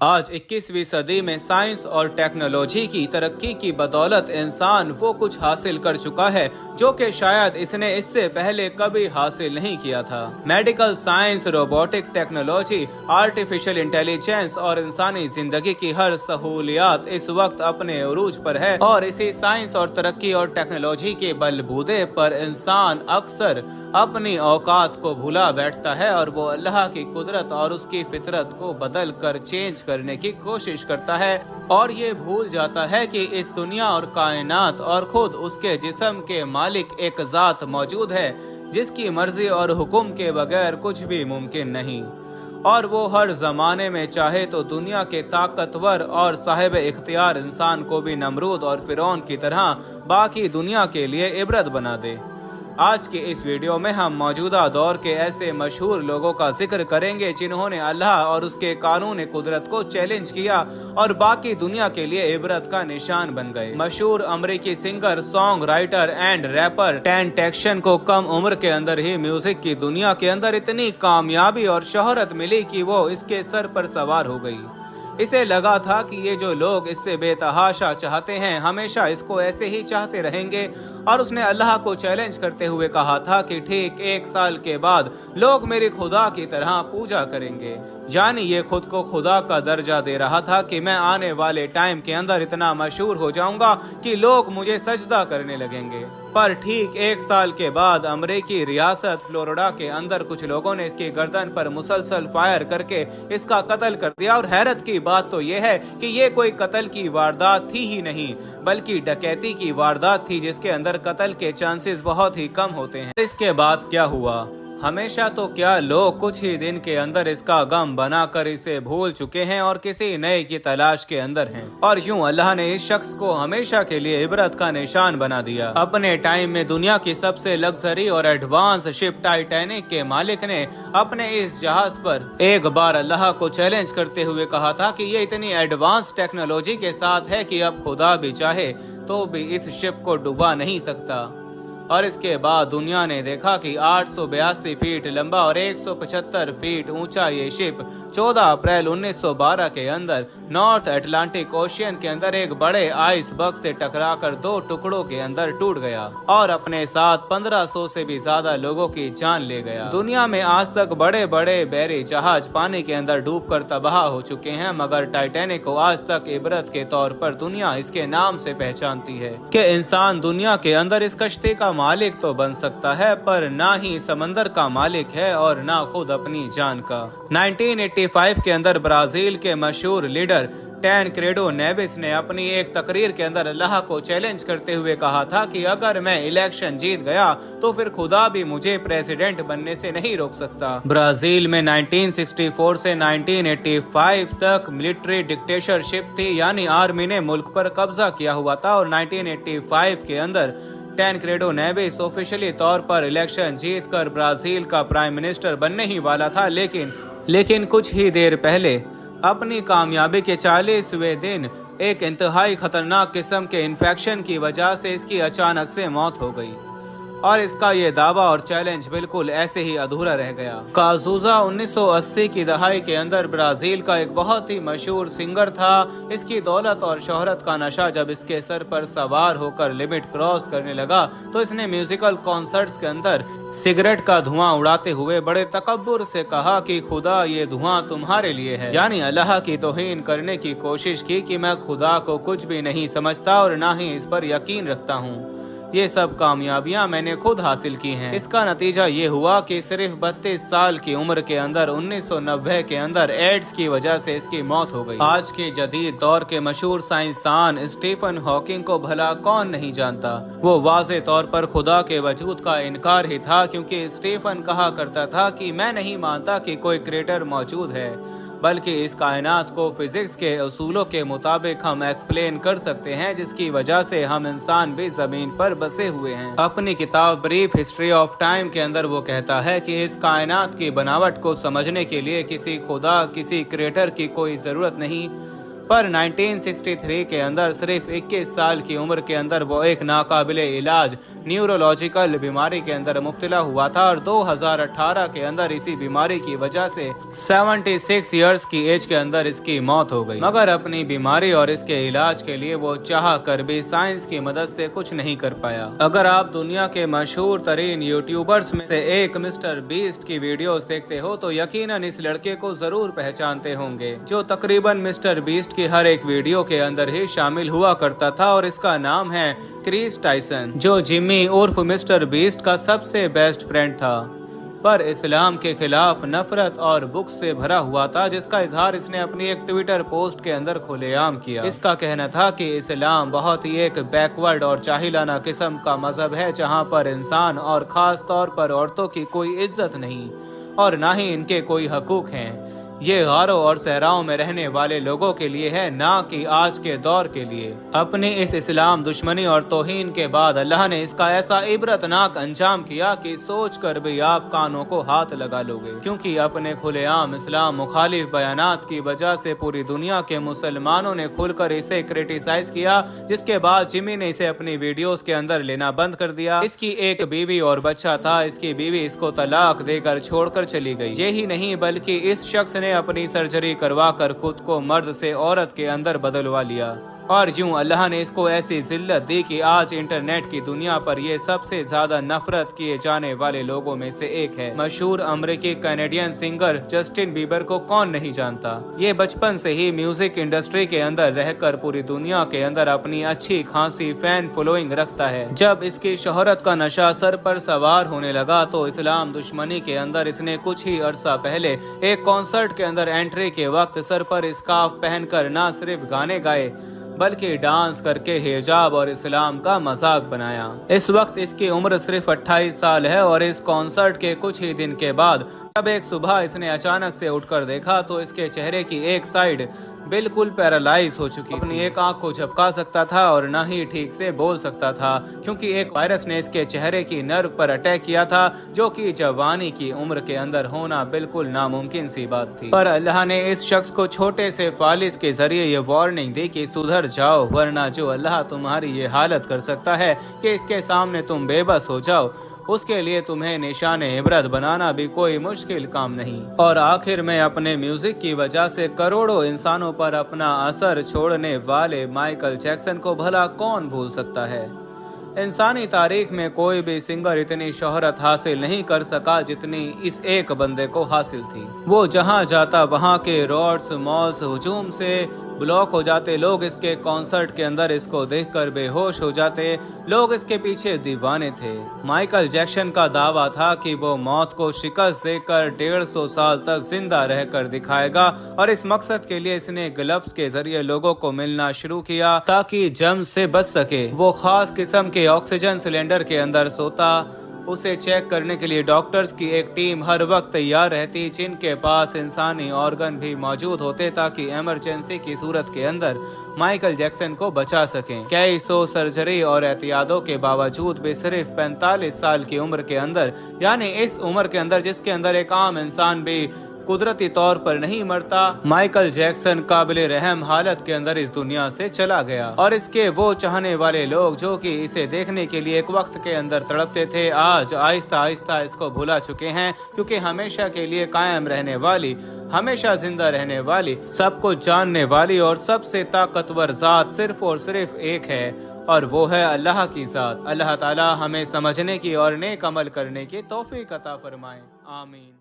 आज 21वीं सदी में साइंस और टेक्नोलॉजी की तरक्की की बदौलत इंसान वो कुछ हासिल कर चुका है जो कि शायद इसने इससे पहले कभी हासिल नहीं किया था। Medical science, robotic technology, artificial intelligence और इंसानी जिंदगी की हर सहूलियात इस वक्त अपने उरूज पर है और इसी साइंस और तरक्की और टेक्नोलॉजी के बलबूते पर इंसान अक्सर अपनी औकात को भुला बैठता है और वो अल्लाह की कुदरत और उसकी फितरत को बदल कर चेंज करने की कोशिश करता है और ये भूल जाता है कि इस दुनिया और कायनात और खुद उसके जिस्म के मालिक एक जात मौजूद है जिसकी मर्जी और हुक्म के बगैर कुछ भी मुमकिन नहीं, और वो हर जमाने में चाहे तो दुनिया के ताकतवर और साहिब इख्तियार इंसान को भी नमरूद और फिरौन की तरह बाकी दुनिया के लिए इबरत बना दे। आज के इस वीडियो में हम मौजूदा दौर के ऐसे मशहूर लोगों का जिक्र करेंगे जिन्होंने अल्लाह और उसके कानून कुदरत को चैलेंज किया और बाकी दुनिया के लिए इबरत का निशान बन गए। मशहूर अमेरिकी singer, songwriter and rapper Tentacion को कम उम्र के अंदर ही म्यूजिक की दुनिया के अंदर इतनी कामयाबी और शोहरत मिली कि वो इसके सर पर सवार हो गई। इसे लगा था कि ये जो लोग इससे बेतहाशा चाहते हैं हमेशा इसको ऐसे ही चाहते रहेंगे, और उसने अल्लाह को चैलेंज करते हुए कहा था कि ठीक 1 साल के बाद लोग मेरी खुदा की तरह पूजा करेंगे। यानी ये खुद को खुदा का दर्जा दे रहा था कि मैं आने वाले टाइम के अंदर इतना मशहूर हो जाऊंगा कि लोग मुझे सजदा करने लगेंगे। पर ठीक 1 साल के बाद अमेरिकी रियासत फ्लोरिडा के अंदर कुछ लोगों ने इसकी गर्दन पर मुसलसल फायर करके इसका कत्ल कर दिया। और हैरत की बात तो ये है कि ये कोई कत्ल की वारदात थी ही नहीं बल्कि डकैती की वारदात थी जिसके अंदर कत्ल के चांसेस बहुत ही कम होते हैं। इसके बाद क्या हुआ? हमेशा तो क्या लोग कुछ ही दिन के अंदर इसका गम बनाकर इसे भूल चुके हैं और किसी नए की तलाश के अंदर हैं, और यूं अल्लाह ने इस शख्स को हमेशा के लिए इबरत का निशान बना दिया। अपने टाइम में दुनिया की सबसे लग्जरी और एडवांस शिप टाइटैनिक के मालिक ने अपने इस जहाज पर एक बार अल्लाह को चैलेंज करते हुए कहा था कि ये इतनी एडवांस टेक्नोलॉजी के साथ है कि अब खुदा भी चाहे तो भी इस शिप को डुबा नहीं सकता। और इसके बाद दुनिया ने देखा कि 882 फीट लंबा और 175 फीट ऊंचा ये शिप 14 अप्रैल 1912 के अंदर नॉर्थ अटलांटिक ओशियन के अंदर एक बड़े आइसबर्ग से टकराकर 2 टुकड़ों के अंदर टूट गया और अपने साथ 1500 से भी ज्यादा लोगों की जान ले गया। दुनिया में आज तक बड़े बड़े बहरी जहाज पानी के अंदर डूबकर तबाह हो चुके हैं, मगर टाइटैनिक को आज तक इबरत के तौर पर दुनिया इसके नाम से पहचानती है कि इंसान दुनिया के अंदर इस कश्ती का मालिक तो बन सकता है पर ना ही समंदर का मालिक है और ना खुद अपनी जान का। 1985 के अंदर ब्राजील के मशहूर लीडर टैनक्रेडो नेविस ने अपनी एक तकरीर के अंदर अल्लाह को चैलेंज करते हुए कहा था कि अगर मैं इलेक्शन जीत गया तो फिर खुदा भी मुझे प्रेसिडेंट बनने से नहीं रोक सकता। ब्राजील में 1964 से 1985 तक मिलिट्री डिक्टेटरशिप थी, यानी आर्मी ने मुल्क पर कब्जा किया हुआ था, और 1985 के अंदर टैनक्रेडो नेविस ऑफिशियली तौर पर इलेक्शन जीतकर ब्राजील का प्राइम मिनिस्टर बनने ही वाला था, लेकिन कुछ ही देर पहले अपनी कामयाबी के 40वें दिन एक इंतहाई खतरनाक किस्म के इन्फेक्शन की वजह से इसकी अचानक से मौत हो गई और इसका ये दावा और चैलेंज बिल्कुल ऐसे ही अधूरा रह गया। काजूजा 1980 की दहाई के अंदर ब्राजील का एक बहुत ही मशहूर सिंगर था। इसकी दौलत और शोहरत का नशा जब इसके सर पर सवार होकर लिमिट क्रॉस करने लगा तो इसने म्यूजिकल कॉन्सर्ट्स के अंदर सिगरेट का धुआं उड़ाते हुए बड़े तकब्बुर से कहा कि खुदा ये धुआं तुम्हारे लिए है, यानी अल्लाह की तौहीन करने की कोशिश की कि मैं खुदा को कुछ भी नहीं समझता और ना ही इस पर यकीन रखता हूँ। ये सब कामयाबियां मैंने खुद हासिल की हैं। इसका नतीजा ये हुआ कि सिर्फ 32 साल की उम्र के अंदर 1990 के अंदर एड्स की वजह से इसकी मौत हो गई। आज के जदीद दौर के मशहूर साइंसदान स्टीफन हॉकिंग को भला कौन नहीं जानता। वो वाज़े तौर पर खुदा के वजूद का इनकार ही था, क्योंकि स्टीफन कहा करता था कि मैं नहीं मानता कि कोई क्रिएटर मौजूद है, बल्कि इस कायनात को फिजिक्स के असूलों के मुताबिक हम एक्सप्लेन कर सकते हैं, जिसकी वजह से हम इंसान भी जमीन पर बसे हुए हैं। अपनी किताब ब्रीफ हिस्ट्री ऑफ टाइम के अंदर वो कहता है कि इस कायनात की बनावट को समझने के लिए किसी खुदा, किसी क्रिएटर की कोई जरूरत नहीं, पर 1963 के अंदर सिर्फ 21 साल की उम्र के अंदर वो एक नाकाबिले इलाज न्यूरोलॉजिकल बीमारी के अंदर मुब्तला हुआ था और 2018 के अंदर इसी बीमारी की वजह से 76 इयर्स की एज के अंदर इसकी मौत हो गई। मगर अपनी बीमारी और इसके इलाज के लिए वो चाह कर भी साइंस की मदद से कुछ नहीं कर पाया। अगर आप दुनिया के मशहूर तरीन यूट्यूबर्स में से एक मिस्टर बीस्ट की वीडियोस देखते हो तो यकीनन इस लड़के को जरूर पहचानते होंगे, जो तकरीबन मिस्टर बीस्ट की हर एक वीडियो के अंदर ही शामिल हुआ करता था, और इसका नाम है क्रिस टाइसन, जो जिमी उर्फ मिस्टर बीस्ट का सबसे बेस्ट फ्रेंड था, पर इस्लाम के खिलाफ नफरत और बुक्स से भरा हुआ था, जिसका इजहार इसने अपनी एक ट्विटर पोस्ट के अंदर खुलेआम किया। इसका कहना था कि इस्लाम बहुत ही एक बैकवर्ड और जाहिलाना किस्म का मजहब है, जहां पर इंसान और खास तौर पर औरतों की कोई इज्जत नहीं और ना ही इनके कोई हकूक हैं। ये गारों और सहराओं में रहने वाले लोगों के लिए है, ना कि आज के दौर के लिए। अपनी इस इस्लाम दुश्मनी और तौहीन के बाद अल्लाह ने इसका ऐसा इबरतनाक अंजाम किया कि सोच कर भी आप कानों को हाथ लगा लोगे, क्योंकि अपने खुलेआम इस्लाम मुखालिफ बयानात की वजह से पूरी दुनिया के मुसलमानों ने खुलकर इसे क्रिटिसाइज किया, जिसके बाद जिमी ने इसे अपनी वीडियोस के अंदर लेना बंद कर दिया। इसकी एक बीवी और बच्चा था, इसकी बीवी इसको तलाक देकर छोड़कर चली गई। यही नहीं बल्कि इस शख्स ने अपनी सर्जरी करवा कर खुद को मर्द से औरत के अंदर बदलवा लिया, और यूं अल्लाह ने इसको ऐसी जिल्लत दी कि आज इंटरनेट की दुनिया पर ये सबसे ज्यादा नफरत किए जाने वाले लोगों में से एक है। मशहूर अमेरिकी कैनेडियन सिंगर जस्टिन बीबर को कौन नहीं जानता। ये बचपन से ही म्यूजिक इंडस्ट्री के अंदर रहकर पूरी दुनिया के अंदर अपनी अच्छी खासी फैन फॉलोइंग रखता है। जब इसकी शोहरत का नशा सर पर सवार होने लगा तो इस्लाम दुश्मनी के अंदर इसने कुछ ही अरसा पहले एक कॉन्सर्ट के अंदर एंट्री के वक्त सर पर स्कार्फ पहनकर न सिर्फ गाने गाए बल्कि डांस करके हिजाब और इस्लाम का मजाक बनाया। इस वक्त इसकी उम्र सिर्फ 28 साल है और इस कॉन्सर्ट के कुछ ही दिन के बाद जब एक सुबह इसने अचानक से उठकर देखा तो इसके चेहरे की एक साइड बिल्कुल पैरालाइज हो चुकी। अपनी एक आंख को झपका सकता था और न ही ठीक से बोल सकता था, क्योंकि एक वायरस ने इसके चेहरे की नर्व पर अटैक किया था, जो कि जवानी की उम्र के अंदर होना बिल्कुल नामुमकिन सी बात थी। पर अल्लाह ने इस शख्स को छोटे से फालिस के जरिए ये वार्निंग दी कि सुधर जाओ, वरना जो अल्लाह तुम्हारी ये हालत कर सकता है कि इसके सामने तुम बेबस हो जाओ, उसके लिए तुम्हें निशाने इबरत बनाना भी कोई मुश्किल काम नहीं। और आखिर में अपने म्यूजिक की वजह से करोड़ों इंसानों पर अपना असर छोड़ने वाले माइकल जैक्सन को भला कौन भूल सकता है। इंसानी तारीख में कोई भी सिंगर इतनी शोहरत हासिल नहीं कर सका जितनी इस एक बंदे को हासिल थी। वो जहां जाता वहां के रोड्स मॉल्स हुजूम से ब्लॉक हो जाते, लोग इसके कॉन्सर्ट के अंदर इसको देखकर बेहोश हो जाते, लोग इसके पीछे दीवाने थे। माइकल जैक्सन का दावा था कि वो मौत को शिकस्त देकर 150 साल तक जिंदा रहकर दिखाएगा, और इस मकसद के लिए इसने ग्लव्स के जरिए लोगों को मिलना शुरू किया ताकि जम से बच सके। वो खास किस्म के ऑक्सीजन सिलेंडर के अंदर सोता, उसे चेक करने के लिए डॉक्टर्स की एक टीम हर वक्त तैयार रहती, जिनके पास इंसानी ऑर्गन भी मौजूद होते ताकि इमरजेंसी की सूरत के अंदर माइकल जैक्सन को बचा सकें। कई सौ सर्जरी और एहतियातों के बावजूद भी सिर्फ 45 साल की उम्र के अंदर, यानी इस उम्र के अंदर जिसके अंदर एक आम इंसान भी कुदरती तौर पर नहीं मरता, माइकल जैक्सन काबिल रहम हालत के अंदर इस दुनिया से चला गया। और इसके वो चाहने वाले लोग जो कि इसे देखने के लिए एक वक्त के अंदर तड़पते थे, आज आहिस्ता आहिस्ता इसको भुला चुके हैं, क्योंकि हमेशा के लिए कायम रहने वाली, हमेशा जिंदा रहने वाली, सबको जानने वाली और सबसे ताकतवर जात सिर्फ और सिर्फ एक है, और वो है अल्लाह की जात। अल्लाह ताला हमें समझने की और नेक अमल करने की तौफीक अता फरमाए। आमीन।